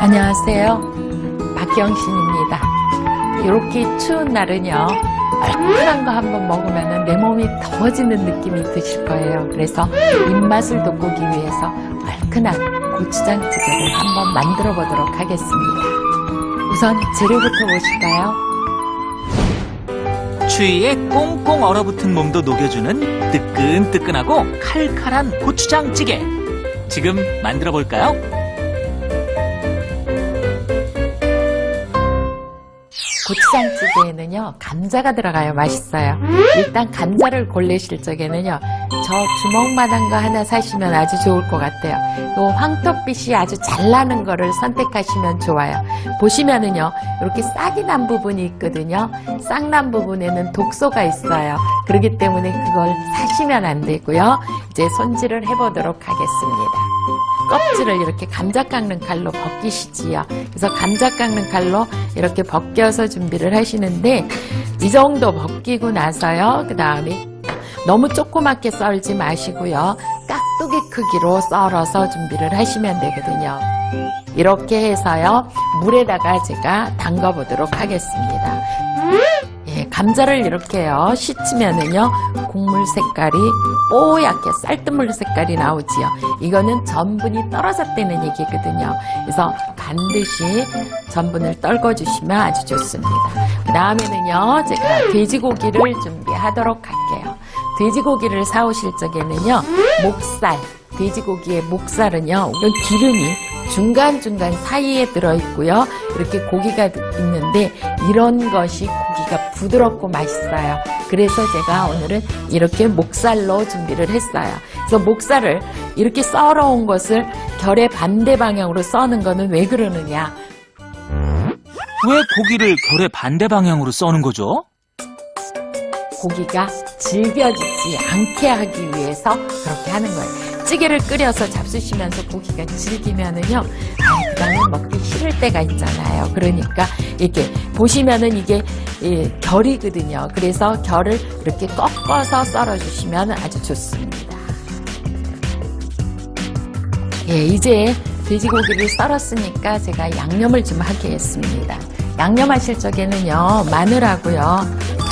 안녕하세요. 박경신입니다. 이렇게 추운 날은요, 얼큰한 거 한번 먹으면 내 몸이 더워지는 느낌이 드실 거예요. 그래서 입맛을 돋구기 위해서 얼큰한 고추장찌개를 한번 만들어 보도록 하겠습니다. 우선 재료부터 보실까요? 추위에 꽁꽁 얼어붙은 몸도 녹여주는 뜨끈뜨끈하고 칼칼한 고추장찌개. 지금 만들어 볼까요? 고추장찌개에는요, 감자가 들어가요. 맛있어요. 일단 감자를 고르실 적에는요, 저 주먹만한 거 하나 사시면 아주 좋을 것 같아요. 또 황토빛이 아주 잘 나는 거를 선택하시면 좋아요. 보시면은요, 이렇게 싹이 난 부분이 있거든요. 싹 난 부분에는 독소가 있어요. 그렇기 때문에 그걸 사시면 안 되고요. 이제 손질을 해보도록 하겠습니다. 껍질을 이렇게 감자 깎는 칼로 벗기시지요. 그래서 감자 깎는 칼로 이렇게 벗겨서 준비를 하시는데, 이 정도 벗기고 나서요, 그 다음에 너무 조그맣게 썰지 마시고요, 깍두기 크기로 썰어서 준비를 하시면 되거든요. 이렇게 해서요, 물에다가 제가 담가 보도록 하겠습니다. 감자를 이렇게요, 씻으면은요, 국물 색깔이 뽀얗게 쌀뜨물 색깔이 나오지요. 이거는 전분이 떨어졌다는 얘기거든요. 그래서 반드시 전분을 떨궈주시면 아주 좋습니다. 그 다음에는요, 제가 돼지고기를 준비하도록 할게요. 돼지고기를 사오실 적에는요, 목살, 돼지고기의 목살은요, 이런 기름이 중간중간 사이에 들어있고요. 이렇게 고기가 있는데 이런 것이 고기가 부드럽고 맛있어요. 그래서 제가 오늘은 이렇게 목살로 준비를 했어요. 그래서 목살을 이렇게 썰어온 것을 결의 반대 방향으로 써는 거는 왜 그러느냐? 왜 고기를 결의 반대 방향으로 써는 거죠? 고기가 질겨지지 않게 하기 위해서 그렇게 하는 거예요. 찌개를 끓여서 잡수시면서 고기가 질기면은요, 그 다음에 먹기 싫을 때가 있잖아요. 그러니까 이렇게 보시면은 이게 결이거든요. 그래서 결을 이렇게 꺾어서 썰어주시면 아주 좋습니다. 이제 돼지고기를 썰었으니까 제가 양념을 좀 하겠습니다. 양념하실 적에는요, 마늘하고요,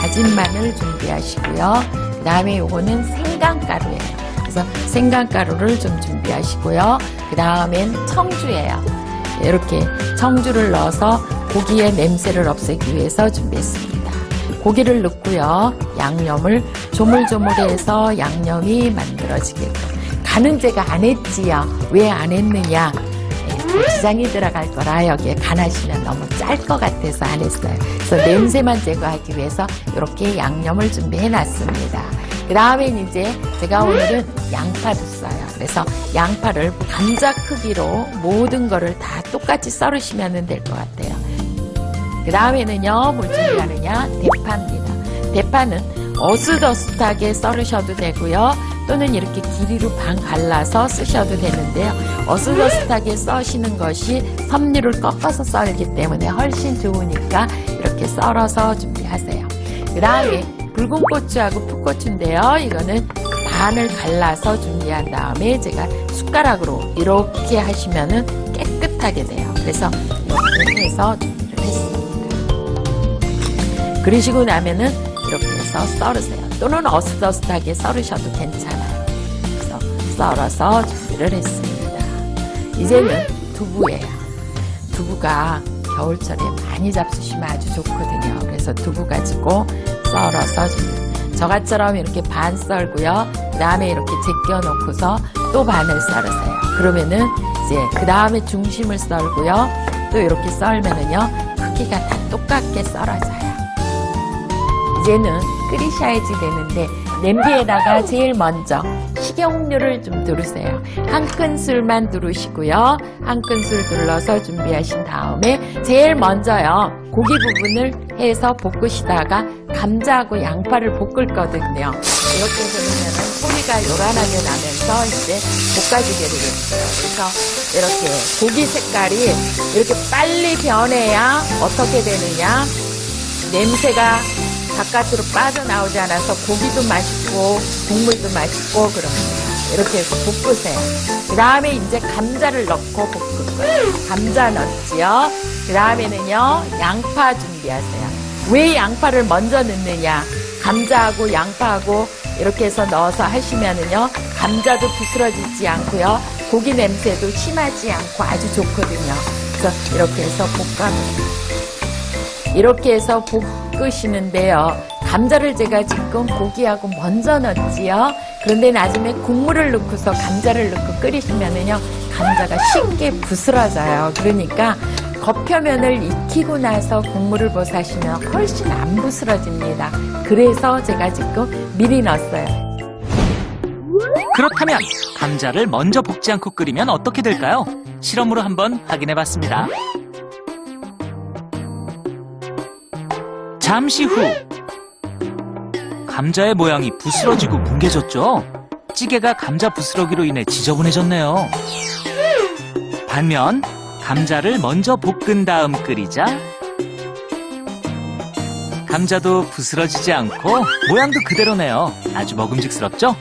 다진 마늘 준비하시고요. 그 다음에 요거는 생강가루예요. 그래서 생강가루를 좀 준비하시고요. 그 다음엔 청주예요. 이렇게 청주를 넣어서 고기의 냄새를 없애기 위해서 준비했습니다. 고기를 넣고요. 양념을 조물조물해서 양념이 만들어지게끔. 간은 제가 안 했지요. 왜 안 했느냐? 고추장이 들어갈 거라 여기에 간하시면 너무 짤 것 같아서 안 했어요. 그래서 냄새만 제거하기 위해서 이렇게 양념을 준비해 놨습니다. 그 다음엔 이제 제가 오늘은 양파도 써요. 그래서 양파를 감자 크기로 모든 거를 다 똑같이 썰으시면 될 것 같아요. 그 다음에는요, 뭘 준비하느냐? 대파입니다. 대파는 어슷어슷하게 썰으셔도 되고요. 또는 이렇게 길이로 반 갈라서 쓰셔도 되는데요. 어슷어슷하게 써시는 것이 섭리를 꺾어서 썰기 때문에 훨씬 좋으니까 이렇게 썰어서 준비하세요. 그 다음에 붉은 고추하고 풋고추인데요. 이거는 반을 갈라서 준비한 다음에 제가 숟가락으로 이렇게 하시면은 깨끗하게 돼요. 그래서 이렇게 해서 준비를 했습니다. 그러시고 나면은 이렇게 해서 썰으세요. 또는 어슷어슷하게 썰으셔도 괜찮아요. 그래서 썰어서 준비를 했습니다. 이제는 두부예요. 두부가 겨울철에 많이 잡수시면 아주 좋거든요. 그래서 두부 가지고 썰어서 저같처럼 이렇게 반 썰고요. 그 다음에 이렇게 제껴 놓고서 또 반을 썰으세요. 그러면은 이제 그 다음에 중심을 썰고요. 또 이렇게 썰면은요, 크기가 다 똑같게 썰어져요. 이제는 끓이셔야지 되는데, 냄비에다가 제일 먼저 식용유를 좀 두르세요. 한 큰술만 두르시고요. 한 큰술 둘러서 준비하신 다음에 제일 먼저요, 고기 부분을 해서 볶으시다가 감자하고 양파를 볶을 거거든요. 이렇게 되면은 소리가 요란하게 나면서 이제 볶아지게 되겠어요. 그래서 이렇게 고기 색깔이 이렇게 빨리 변해야 어떻게 되느냐? 냄새가 바깥으로 빠져나오지 않아서 고기도 맛있고 국물도 맛있고 그럽니다. 이렇게 해서 볶으세요. 그 다음에 이제 감자를 넣고 볶을 거예요. 감자 넣지요. 그 다음에는요, 양파 준비하세요. 왜 양파를 먼저 넣느냐? 감자하고 양파하고 이렇게 해서 넣어서 하시면은요, 감자도 부스러지지 않고요, 고기 냄새도 심하지 않고 아주 좋거든요. 그래서 이렇게 해서 볶아놓습니다. 이렇게 해서 볶으시는데요, 감자를 제가 지금 고기하고 먼저 넣지요. 그런데 나중에 국물을 넣고서 감자를 넣고 끓이시면은요, 감자가 쉽게 부스러져요. 그러니까 겉표면을 익히고 나서 국물을 부어서 하시면 훨씬 안 부스러집니다. 그래서 제가 지금 미리 넣었어요. 그렇다면 감자를 먼저 볶지 않고 끓이면 어떻게 될까요? 실험으로 한번 확인해 봤습니다. 잠시 후 감자의 모양이 부스러지고 뭉개졌죠? 찌개가 감자 부스러기로 인해 지저분해졌네요. 반면 감자를 먼저 볶은 다음 끓이자 감자도 부스러지지 않고 모양도 그대로네요. 아주 먹음직스럽죠?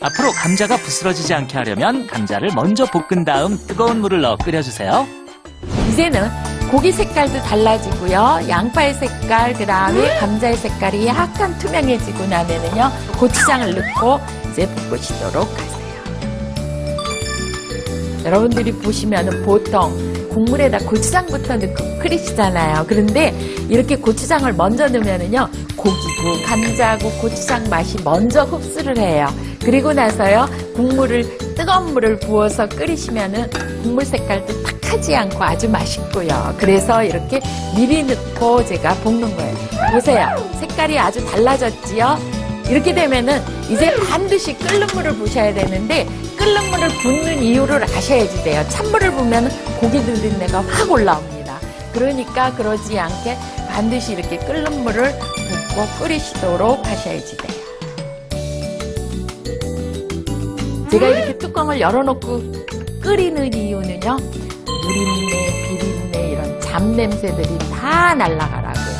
앞으로 감자가 부스러지지 않게 하려면 감자를 먼저 볶은 다음 뜨거운 물을 넣어 끓여주세요. 이제는 고기 색깔도 달라지고요, 양파의 색깔, 그 다음에 감자의 색깔이 약간 투명해지고 나면은요, 고추장을 넣고 이제 볶으시도록 하세요. 여러분들이 보시면은 보통 국물에다 고추장부터 넣고 끓이시잖아요. 그런데 이렇게 고추장을 먼저 넣으면은요, 고기고 감자고 고추장 맛이 먼저 흡수를 해요. 그리고 나서요, 뜨거운 물을 부어서 끓이시면은 국물 색깔도 탁하지 않고 아주 맛있고요. 그래서 이렇게 미리 넣고 제가 볶는 거예요. 보세요. 색깔이 아주 달라졌지요? 이렇게 되면은 이제 반드시 끓는 물을 부으셔야 되는데, 끓는 물을 붓는 이유를 아셔야지 돼요. 찬물을 부으면 고기 누린내가 확 올라옵니다. 그러니까 그러지 않게 반드시 이렇게 끓는 물을 붓고 끓이시도록 하셔야지 돼요. 제가 이렇게 뚜껑을 열어놓고 끓이는 이유는요, 누린내, 비린내, 이런 잡냄새들이 다 날아가라고요.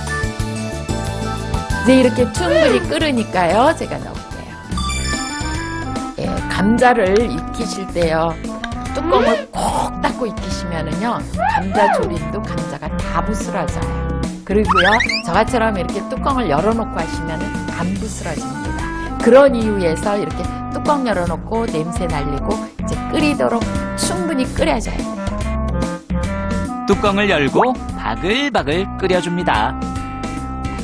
이제 이렇게 충분히 끓으니까요, 제가 넣을게요. 예, 감자를 익히실 때요, 뚜껑을 콕 닫고 익히시면은요, 감자 조림도 감자가 다 부스러져요. 그리고요, 저같처럼 이렇게 뚜껑을 열어놓고 하시면은 안 부스러집니다. 그런 이유에서 이렇게 뚜껑 열어놓고 냄새 날리고 이제 끓이도록 충분히 끓여줘야 돼요. 뚜껑을 열고 바글바글 끓여줍니다.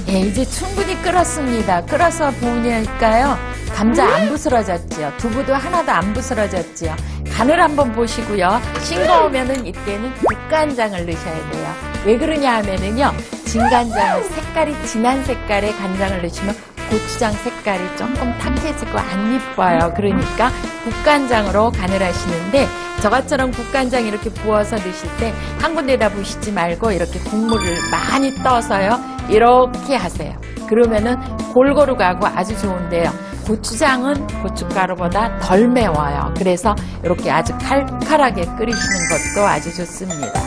예, 이제 충분히 끓었습니다. 끓어서 보니까요, 감자 안 부스러졌지요. 두부도 하나도 안 부스러졌지요. 간을 한번 보시고요. 싱거우면은 이때는 국간장을 넣으셔야 돼요. 왜 그러냐 하면은요, 진간장은 색깔이 진한 색깔의 간장을 넣으시면 고추장 색깔이 조금 탁해지고 안 이뻐요. 그러니까 국간장으로 간을 하시는데, 저같처럼 국간장 이렇게 부어서 넣으실 때 한 군데다 부시지 말고 이렇게 국물을 많이 떠서요, 이렇게 하세요. 그러면은 골고루 가고 아주 좋은데요, 고추장은 고춧가루보다 덜 매워요. 그래서 이렇게 아주 칼칼하게 끓이시는 것도 아주 좋습니다.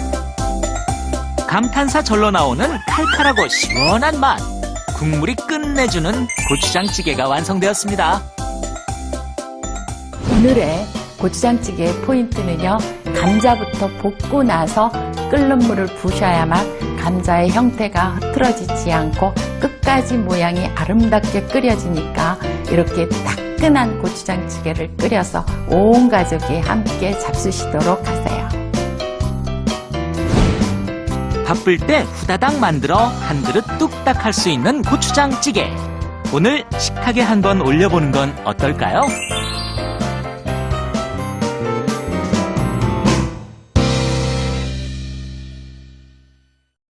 감탄사 절로 나오는 칼칼하고 시원한 맛, 국물이 끝내주는 고추장찌개가 완성되었습니다. 오늘의 고추장찌개의 포인트는요, 감자부터 볶고 나서 끓는 물을 부으셔야만 감자의 형태가 흐트러지지 않고 끝까지 모양이 아름답게 끓여지니까 이렇게 따끈한 고추장찌개를 끓여서 온 가족이 함께 잡수시도록 하세요. 바쁠 때 후다닥 만들어 한 그릇 뚝딱 할 수 있는 고추장찌개. 오늘 식탁에 한번 올려보는 건 어떨까요?